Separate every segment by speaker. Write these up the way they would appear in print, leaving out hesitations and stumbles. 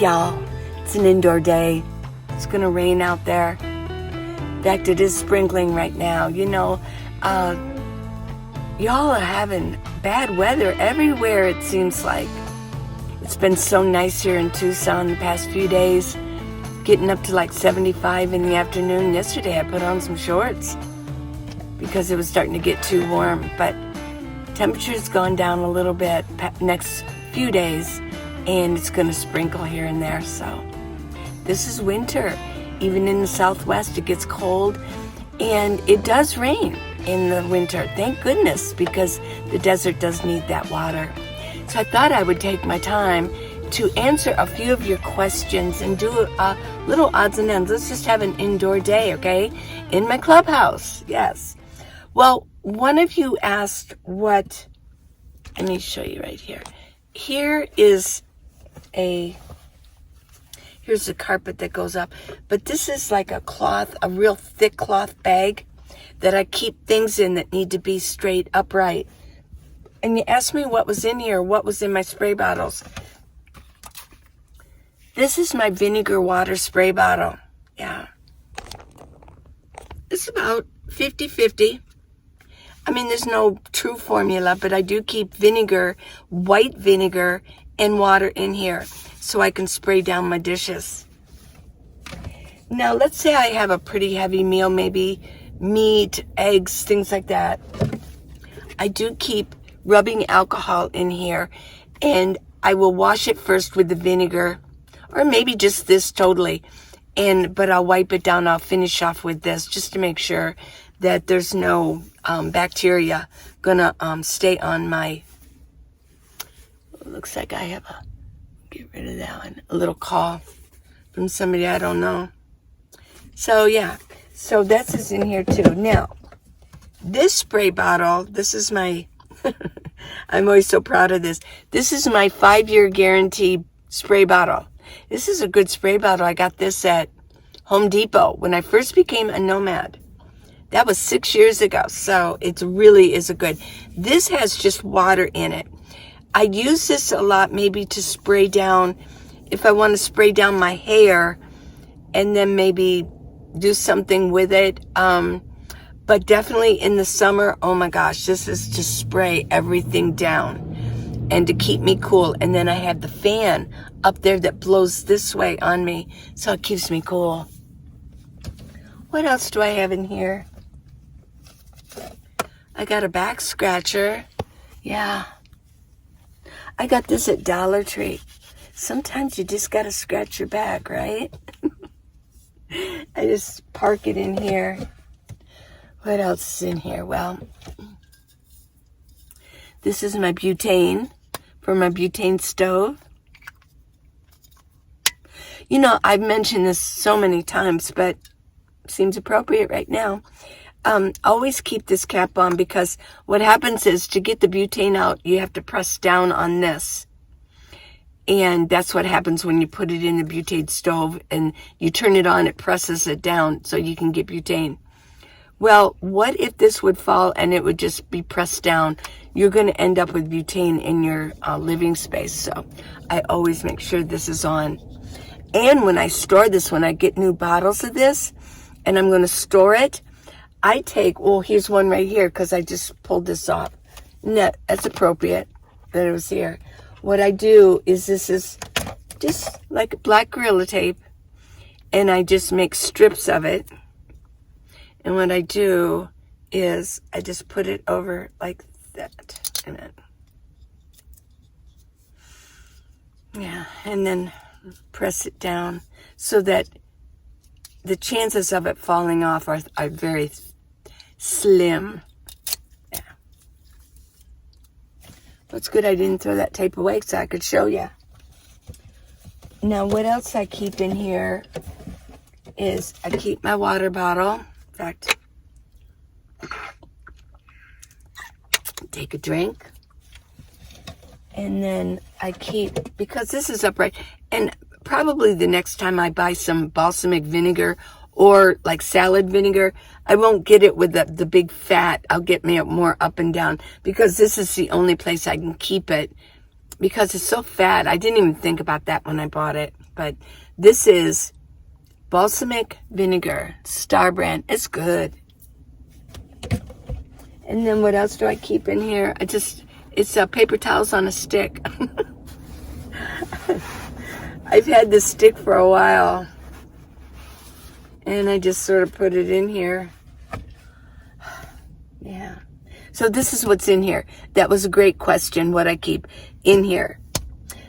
Speaker 1: Y'all, it's an indoor day. It's going to rain out there. In fact, it is sprinkling right now. You know, y'all are having bad weather everywhere, it seems like. It's been so nice here in Tucson the past few days, getting up to like 75 in the afternoon. Yesterday I put on some shorts because it was starting to get too warm, but temperature's gone down a little bit next few days, and it's going to sprinkle here and there. So this is winter. Even in the Southwest it gets cold, and it does rain in the winter. Thank goodness, because the desert does need that water. So I thought I would take my time to answer a few of your questions and do a little odds and ends. Let's just have an indoor day, okay? In my clubhouse, yes. Well, one of you asked what, let me show you right here. Here's a carpet that goes up, but this is like a cloth, a real thick cloth bag that I keep things in that need to be straight upright. And you asked me what was in here, what was in my spray bottles. This is my vinegar water spray bottle. Yeah. It's about 50-50. I mean, there's no true formula, but I do keep vinegar, white vinegar, and water in here so I can spray down my dishes. Now, let's say I have a pretty heavy meal, maybe meat, eggs, things like that. I do keep rubbing alcohol in here, and I will wash it first with the vinegar, or maybe just this totally, but I'll wipe it down. I'll finish off with this just to make sure that there's no bacteria gonna stay on my, looks like I have get rid of that one, a little call from somebody I don't know. So yeah, so that's is in here too. Now, this spray bottle, this is my, I'm always so proud of this. This is my 5-year guarantee spray bottle. This is a good spray bottle. I got this at Home Depot when I first became a nomad. That was 6 years ago, so it really is a good. This has just water in it. I use this a lot maybe to spray down, if I want to spray down my hair and then maybe do something with it. But definitely in the summer, oh my gosh, this is to spray everything down and to keep me cool. And then I have the fan up there that blows this way on me, so it keeps me cool. What else do I have in here? I got a back scratcher. Yeah. I got this at Dollar Tree. Sometimes you just got to scratch your back, right? I just park it in here. What else is in here? Well, this is my butane for my butane stove. You know, I've mentioned this so many times, but it seems appropriate right now. Always keep this cap on, because what happens is to get the butane out, you have to press down on this. And that's what happens when you put it in the butane stove and you turn it on, it presses it down so you can get butane. Well, what if this would fall and it would just be pressed down? You're going to end up with butane in your living space. So I always make sure this is on. And when I store this, when I get new bottles of this and I'm going to store it, I take, well, here's one right here because I just pulled this off. That's appropriate that it was here. What I do is, this is just like black Gorilla Tape, and I just make strips of it. And what I do is I just put it over like that. And then press it down so that the chances of it falling off are very slim. Yeah. It's good I didn't throw that tape away so I could show you. Now, what else I keep in here is I keep my water bottle. In fact, take a drink. And then I keep, because this is upright, and probably the next time I buy some balsamic vinegar or like salad vinegar, I won't get it with the big fat. I'll get me more up and down, because this is the only place I can keep it, because it's so fat. I didn't even think about that when I bought it, but this is balsamic vinegar, Star brand. It's good. And then what else do I keep in here? It's paper towels on a stick. I've had this stick for a while, and I just sort of put it in here. Yeah. So this is what's in here. That was a great question, what I keep in here.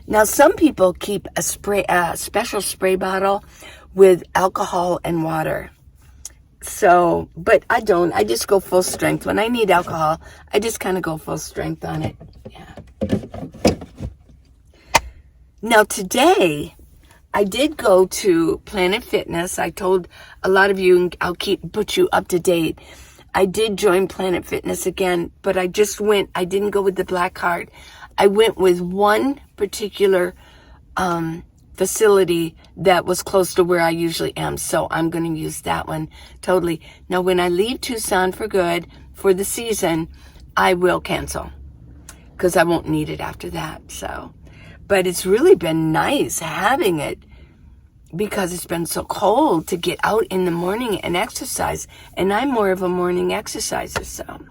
Speaker 1: Now, some people keep a special spray bottle with alcohol and water. So, but I don't. I just go full strength. When I need alcohol, I just kind of go full strength on it. Yeah. Now, today, I did go to Planet Fitness. I told a lot of you, and I'll put you up to date. I did join Planet Fitness again, but I just went. I didn't go with the black card. I went with one particular facility that was close to where I usually am, so I'm going to use that one totally. Now, when I leave Tucson for good for the season, I will cancel because I won't need it after that. So, but it's really been nice having it because it's been so cold to get out in the morning and exercise, and I'm more of a morning exerciser, so.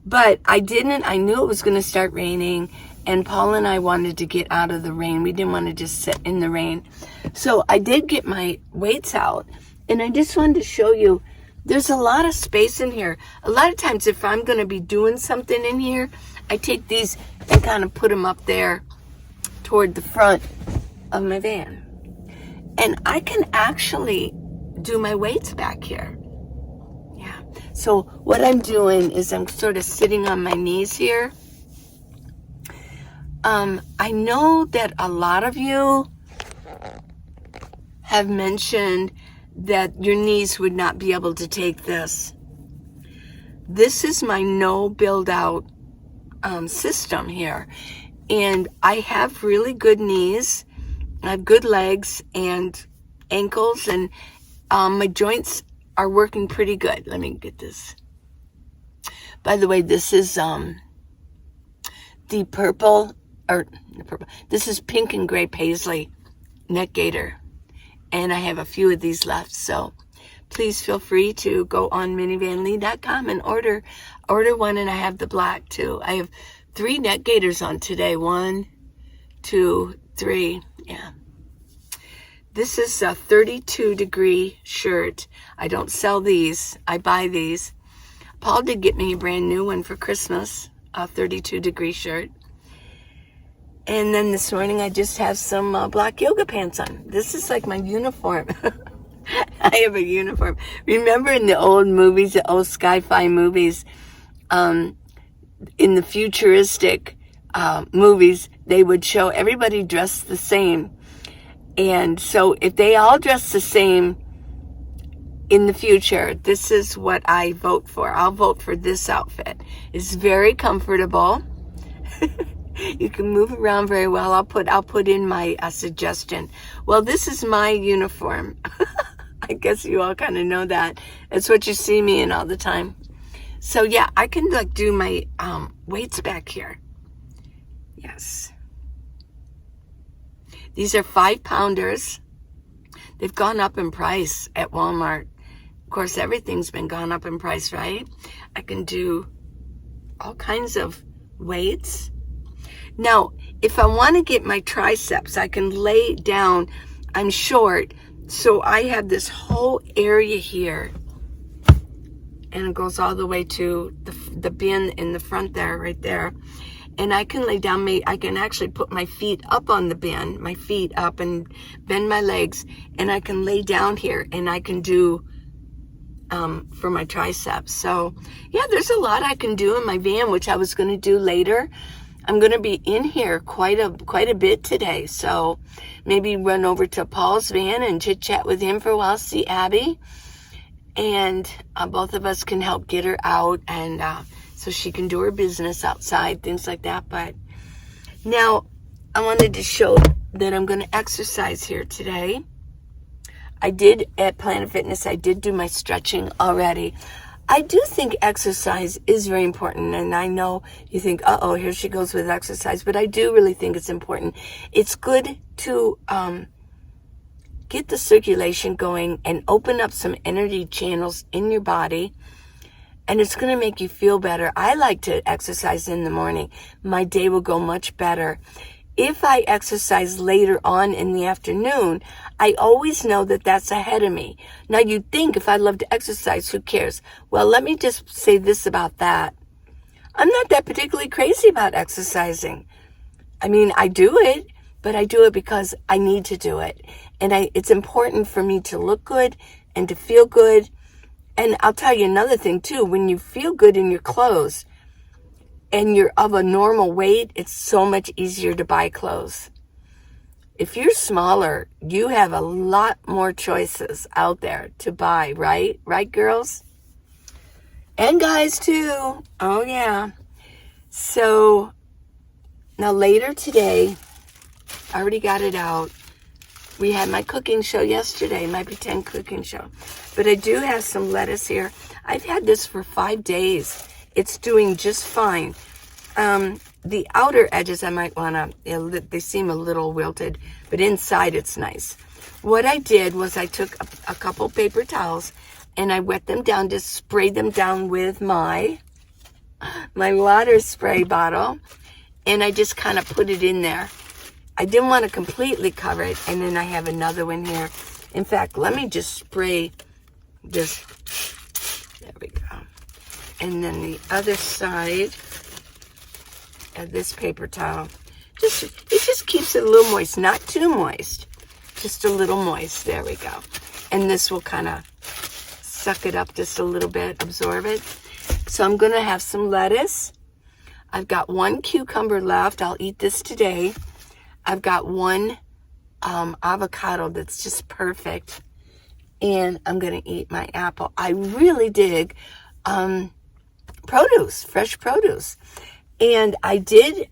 Speaker 1: But I knew it was going to start raining, and Paul and I wanted to get out of the rain. We didn't want to just sit in the rain. So I did get my weights out, and I just wanted to show you, there's a lot of space in here. A lot of times if I'm going to be doing something in here, I take these and kind of put them up there toward the front of my van. And I can actually do my weights back here. Yeah. So what I'm doing is I'm sort of sitting on my knees here. I know that a lot of you have mentioned that your knees would not be able to take this. This is my no build out system here. And I have really good knees. I have good legs and ankles, and my joints are working pretty good. Let me get this. By the way, this is this is pink and gray paisley neck gaiter, and I have a few of these left. So please feel free to go on minivanlee.com and order one, and I have the black too. I have 3 neck gaiters on today. 1, 2, 3. Yeah. This is a 32-degree shirt. I don't sell these. I buy these. Paul did get me a brand new one for Christmas, a 32-degree shirt. And then this morning I just have some black yoga pants on. This is like my uniform. I have a uniform. Remember in the old movies, the old sci-fi movies, in the futuristic movies, they would show everybody dressed the same. And so if they all dress the same in the future, this is what I vote for. I'll vote for this outfit. It's very comfortable. You can move around very well. I'll put in my suggestion. Well, this is my uniform. I guess you all kind of know that. It's what you see me in all the time. So yeah, I can like do my weights back here. Yes. These are 5-pounders. They've gone up in price at Walmart. Of course, everything's been gone up in price, right? I can do all kinds of weights. Now, if I want to get my triceps, I can lay down. I'm short, so I have this whole area here. And it goes all the way to the bin in the front there, right there. And I can lay down, I can actually put my feet up on the bin, my feet up, and bend my legs, and I can lay down here, and I can do for my triceps. So yeah, there's a lot I can do in my van, which I was going to do later. I'm going to be in here quite a bit today, so maybe run over to Paul's van and chit chat with him for a while, see Abby, and both of us can help get her out, and so she can do her business outside, things like that. But now I wanted to show that I'm going to exercise here today. I did at Planet Fitness, I did do my stretching already. I do think exercise is very important, and I know you think, uh-oh, here she goes with exercise, but I do really think it's important. It's good to get the circulation going and open up some energy channels in your body. And it's going to make you feel better. I like to exercise in the morning. My day will go much better. If I exercise later on in the afternoon, I always know that that's ahead of me. Now, you'd think if I love to exercise, who cares? Well, let me just say this about that. I'm not that particularly crazy about exercising. I mean, I do it, but I do it because I need to do it. And it's important for me to look good and to feel good. And I'll tell you another thing, too. When you feel good in your clothes and you're of a normal weight, it's so much easier to buy clothes. If you're smaller, you have a lot more choices out there to buy, right? Right, girls? And guys, too. Oh, yeah. So, now later today, I already got it out. We had my cooking show yesterday, my pretend cooking show. But I do have some lettuce here. I've had this for 5 days. It's doing just fine. The outer edges I might want to, they seem a little wilted, but inside it's nice. What I did was I took a couple paper towels and I wet them down, just sprayed them down with my water spray bottle, and I just kind of put it in there. I didn't want to completely cover it, and then I have another one here. In fact, let me just spray this. There we go. And then the other side of this paper towel. It just keeps it a little moist, not too moist, just a little moist. There we go. And this will kind of suck it up just a little bit, absorb it. So I'm going to have some lettuce. I've got 1 cucumber left. I'll eat this today. I've got 1 avocado that's just perfect. And I'm going to eat my apple. I really dig produce, fresh produce. And I did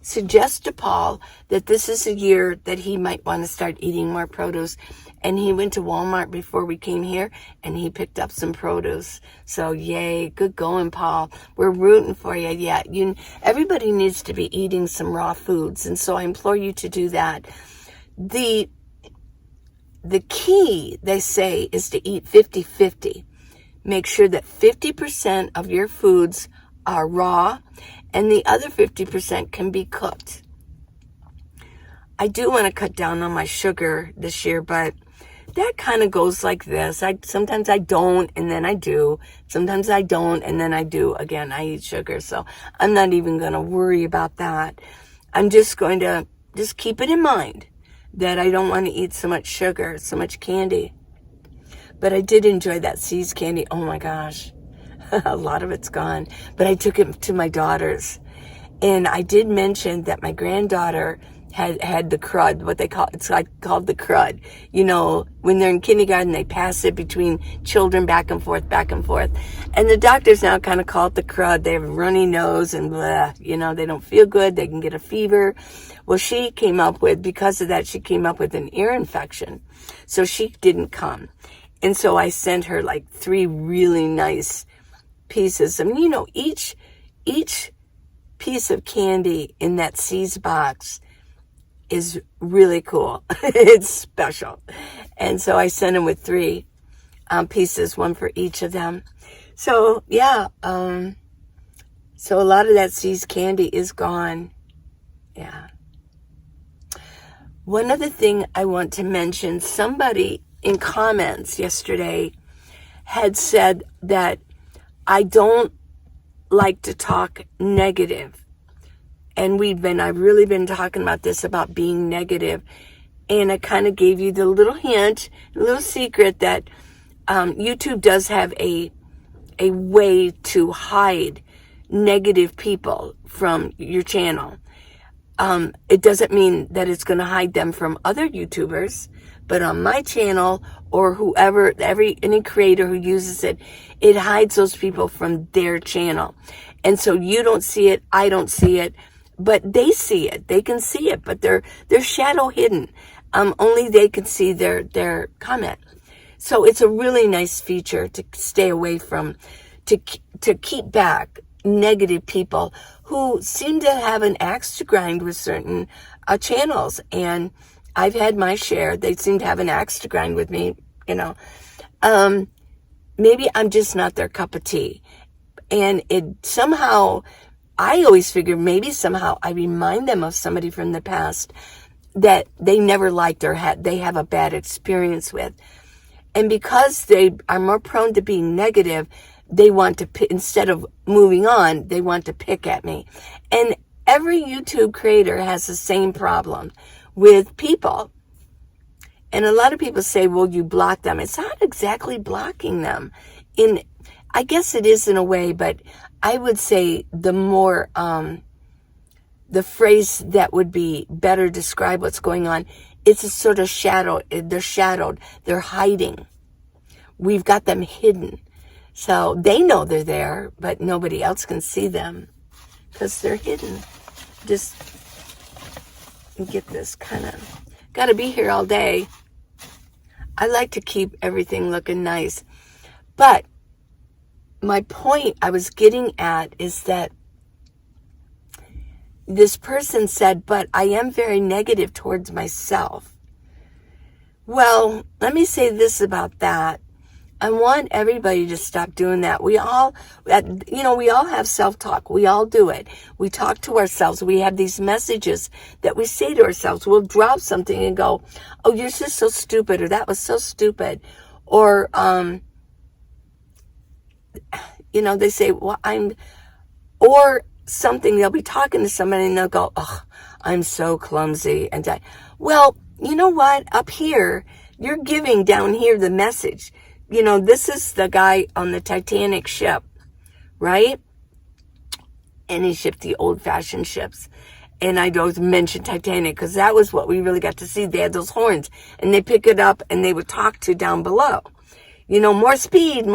Speaker 1: suggest to Paul that this is a year that he might want to start eating more produce. And he went to Walmart before we came here, and he picked up some produce. So, yay, good going, Paul. We're rooting for you. Yeah, everybody needs to be eating some raw foods, and so I implore you to do that. The key, they say, is to eat 50-50. Make sure that 50% of your foods are raw, and the other 50% can be cooked. I do want to cut down on my sugar this year, but that kind of goes like this. Sometimes I don't, and then I do. Sometimes I don't, and then I do. Again, I eat sugar, so I'm not even going to worry about that. I'm just going to just keep it in mind that I don't want to eat so much sugar, so much candy. But I did enjoy that See's candy. Oh my gosh. A lot of it's gone. But I took it to my daughters. And I did mention that my granddaughter had the crud, what they call, it's like called the crud. You know, when they're in kindergarten, they pass it between children back and forth, back and forth. And the doctors now kind of call it the crud. They have a runny nose and blah, you know, they don't feel good. They can get a fever. Well, because of that, she came up with an ear infection. So she didn't come. And so I sent her like 3 really nice pieces. I mean, you know, each piece of candy in that See's box is really cool. It's special. And so I sent them with 3 pieces, 1 for each of them. So, yeah. So a lot of that See's candy is gone. Yeah. One other thing I want to mention, somebody in comments yesterday had said that I don't like to talk negative. And I've really been talking about this, about being negative. And I kind of gave you the little hint, a little secret that YouTube does have a way to hide negative people from your channel. It doesn't mean that it's going to hide them from other YouTubers, but on my channel or whoever, any creator who uses it, it hides those people from their channel. And so you don't see it, I don't see it, but they see it. They can see it, but they're shadow hidden. Only they can see their comment. So it's a really nice feature to stay away from, to keep back negative people who seem to have an axe to grind with certain channels. And I've had my share. They seem to have an axe to grind with me, you know. Maybe I'm just not their cup of tea. And it somehow, I always figure maybe somehow I remind them of somebody from the past that they never liked or they have a bad experience with. And because they are more prone to being negative, they want to, instead of moving on, they want to pick at me. And every YouTube creator has the same problem with people. And a lot of people say, well, you block them. It's not exactly blocking them. I guess it is in a way, but I would say the more, the phrase that would be better describe what's going on, it's a sort of shadow. They're shadowed. They're hiding. We've got them hidden. So they know they're there, but nobody else can see them because they're hidden. Just get this kind of, got to be here all day. I like to keep everything looking nice. But my point I was getting at is that this person said, but I am very negative towards myself. Well, let me say this about that. I want everybody to stop doing that. We all have self-talk. We all do it. We talk to ourselves. We have these messages that we say to ourselves. We'll drop something and go, oh, you're just so stupid, or that was so stupid. Or, they say, well, or something, they'll be talking to somebody and they'll go, oh, I'm so clumsy. And well, you know what? Up here, you're giving down here the message. This is the guy on the Titanic ship, right? And he shipped the old-fashioned ships. And I don't mention Titanic because that was what we really got to see. They had those horns and they pick it up and they would talk to down below. More speed,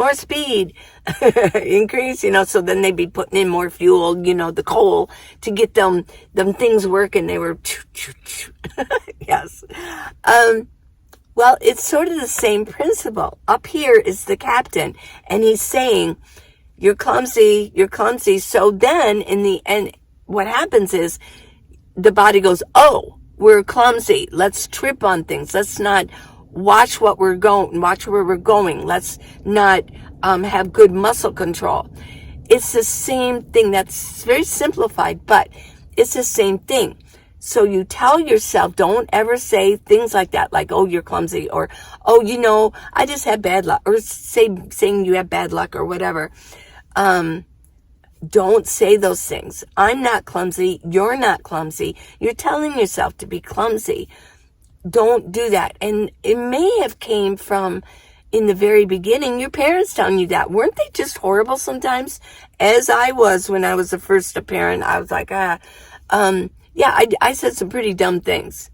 Speaker 1: increase, so then they'd be putting in more fuel, the coal to get them things working. They were, yes. Well, it's sort of the same principle. Up here is the captain and he's saying, you're clumsy. So then in the end, what happens is the body goes, oh, we're clumsy. Let's trip on things. Let's not watch where we're going. Let's not have good muscle control. It's the same thing. That's very simplified, but it's the same thing. So you tell yourself, don't ever say things like that, like, oh, you're clumsy, or, oh, I just had bad luck, or saying you have bad luck or whatever. Don't say those things. I'm not clumsy. You're not clumsy. You're telling yourself to be clumsy. Don't do that. And it may have came from, in the very beginning, your parents telling you that. Weren't they just horrible sometimes? As I was when I was the first parent, I was like, I said some pretty dumb things,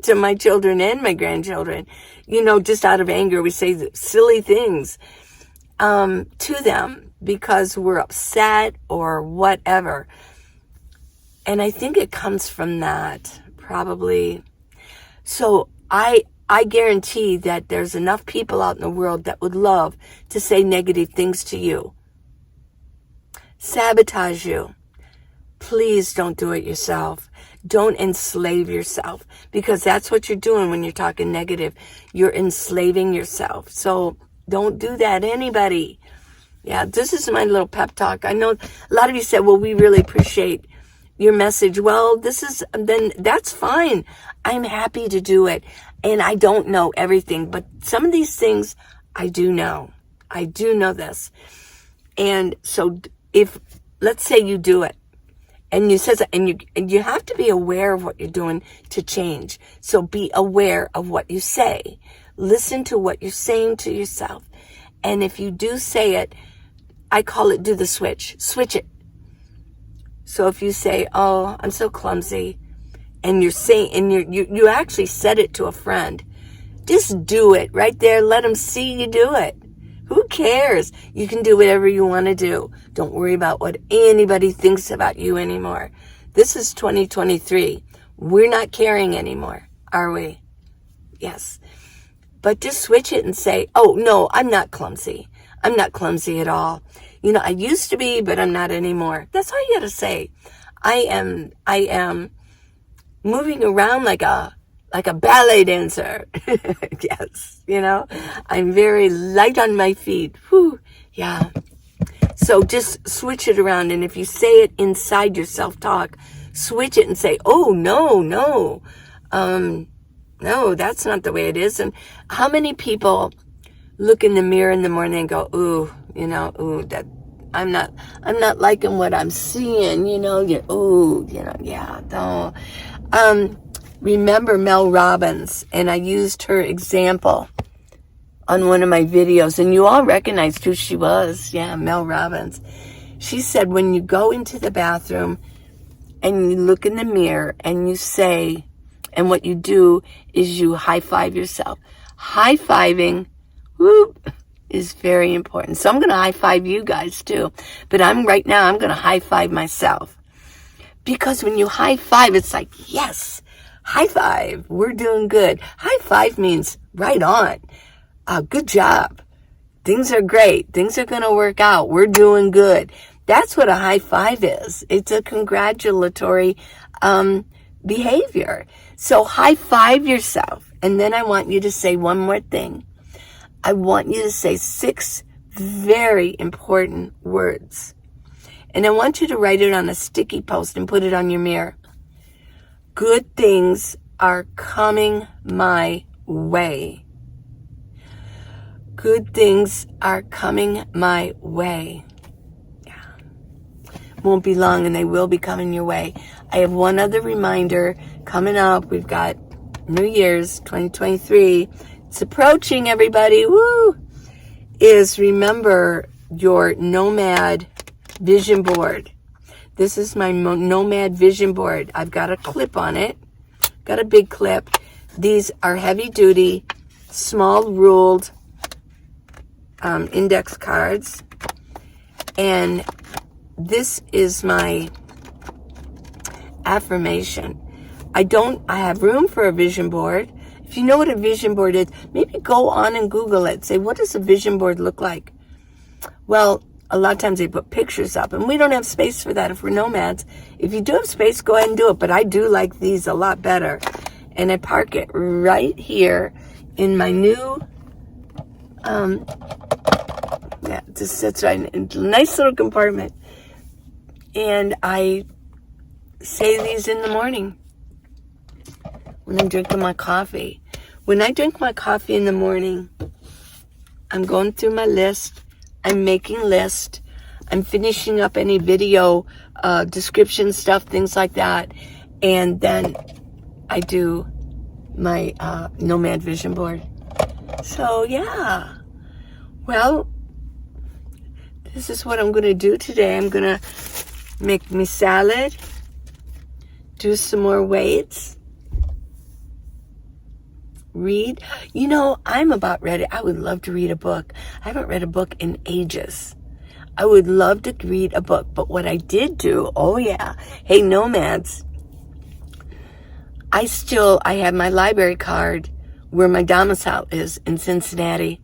Speaker 1: to my children and my grandchildren. Just out of anger, we say silly things to them because we're upset or whatever. And I think it comes from that, probably. So I guarantee that there's enough people out in the world that would love to say negative things to you, sabotage you. Please don't do it yourself. Don't enslave yourself, because that's what you're doing when you're talking negative. You're enslaving yourself. So don't do that, anybody. Yeah, this is my little pep talk. I know a lot of you said, well, we really appreciate your message. Well, then that's fine. I'm happy to do it. And I don't know everything, but some of these things I do know. I do know this. And so let's say you do it, and you says, and you have to be aware of what you're doing to change. So be aware of what you say. Listen to what you're saying to yourself. And if you do say it, I call it do the switch. Switch it. So if you say, oh, I'm so clumsy, and you're saying, and you actually said it to a friend, just do it right there. Let them see you do it. Who cares? You can do whatever you want to do. Don't worry about what anybody thinks about you anymore. This is 2023. We're not caring anymore, are we? Yes. But just switch it and say, oh, no, I'm not clumsy. I'm not clumsy at all. I used to be, but I'm not anymore. That's all you got to say. I am moving around like a like a ballet dancer. Yes, I'm very light on my feet. Whew. Yeah. So just switch it around. And if you say it inside your self-talk, switch it and say, oh, no, no. No, that's not the way it is. And how many people look in the mirror in the morning and go, ooh, that I'm not liking what I'm seeing, yeah, no. Remember Mel Robbins, and I used her example on one of my videos, and you all recognized who she was. Yeah, Mel Robbins. She said, when you go into the bathroom and you look in the mirror and you say, and what you do is you high-five yourself. High-fiving, whoop, is very important. So I'm going to high-five you guys too. But right now I'm going to high-five myself. Because when you high-five, it's like, yes, high-five, we're doing good. High-five means right on. Good job. Things are great. Things are going to work out. We're doing good. That's what a high-five is. It's a congratulatory behavior. So high-five yourself. And then I want you to say one more thing. I want you to say 6 very important words. And I want you to write it on a sticky post and put it on your mirror. Good things are coming my way. Good things are coming my way. Yeah. Won't be long and they will be coming your way. I have one other reminder coming up. We've got New Year's 2023. It's approaching, everybody. Woo! Is remember your Nomad vision board. This is my Nomad vision board. I've got a clip on it. Got a big clip. These are heavy duty, small ruled index cards. And this is my affirmation. I have room for a vision board. If you know what a vision board is, maybe go on and Google it. Say, what does a vision board look like? Well, a lot of times they put pictures up, and we don't have space for that if we're nomads. If you do have space, go ahead and do it. But I do like these a lot better. And I park it right here in my new, it just sits right in a nice little compartment. And I say these in the morning when I'm drinking my coffee. When I drink my coffee in the morning, I'm going through my list. I'm making lists. I'm finishing up any video description stuff, things like that. And then I do my Nomad vision board. So, yeah. Well, this is what I'm going to do today. I'm going to make me salad, do some more weights, read. I'm about ready. I would love to read a book. I haven't read a book in ages. I would love to read a book. But what I did do, hey, nomads, I have my library card where my domicile is in Cincinnati.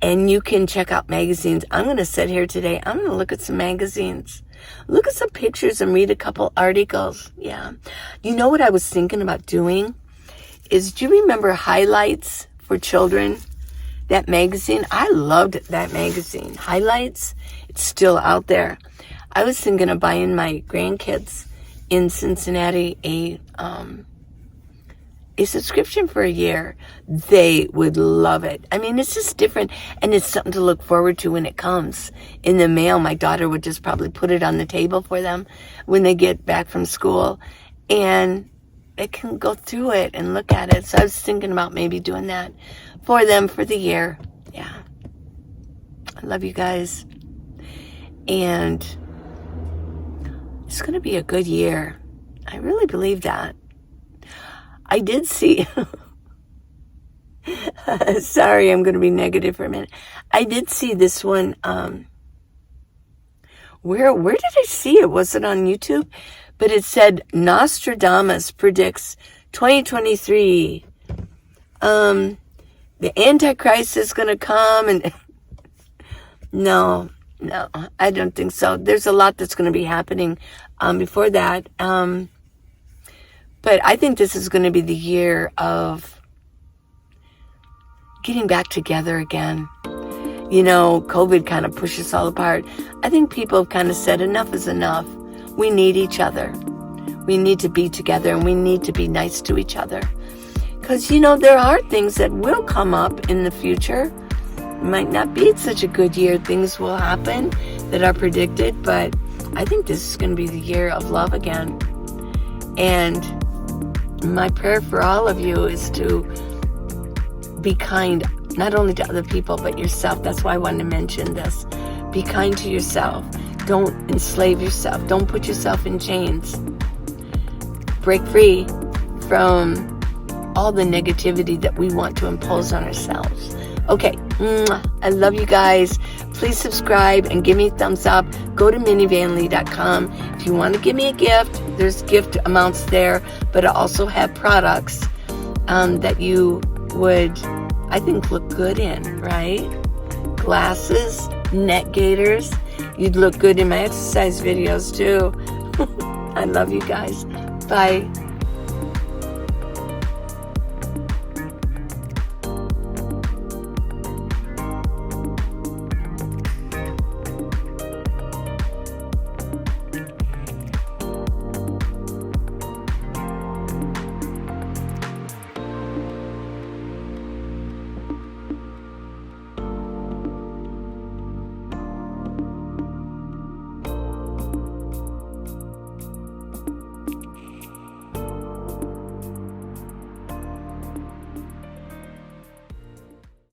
Speaker 1: And you can check out magazines. I'm going to sit here today. I'm going to look at some magazines. Look at some pictures and read a couple articles. Yeah. You know what I was thinking about doing? Do you remember Highlights for Children? That magazine? I loved that magazine. Highlights? It's still out there. I was thinking of buying my grandkids in Cincinnati a subscription for a year. They would love it. I mean, it's just different, and it's something to look forward to when it comes in the mail. My daughter would just probably put it on the table for them when they get back from school, and they can go through it and look at it. So I was thinking about maybe doing that for them for the year. Yeah. I love you guys. And it's going to be a good year. I really believe that. I did see, sorry, I'm going to be negative for a minute. I did see this one, where did I see it? Was it on YouTube? But it said Nostradamus predicts 2023. The Antichrist is going to come, and no, I don't think so. There's a lot that's going to be happening before that. But I think this is going to be the year of getting back together again. You know, COVID kind of pushed us all apart. I think people have kind of said enough is enough. We need each other. We need to be together, and we need to be nice to each other. Because, you know, there are things that will come up in the future. It might not be such a good year. Things will happen that are predicted, but I think this is going to be the year of love again. And my prayer for all of you is to be kind, not only to other people, but yourself. That's why I wanted to mention this. Be kind to yourself. Don't enslave yourself. Don't put yourself in chains. Break free from all the negativity that we want to impose on ourselves. Okay, I love you guys. Please subscribe and give me a thumbs up. Go to minivanlee.com. If you want to give me a gift, there's gift amounts there, but I also have products that you would, I think, look good in, right? Glasses, neck gaiters. You'd look good in my exercise videos too. I love you guys. Bye.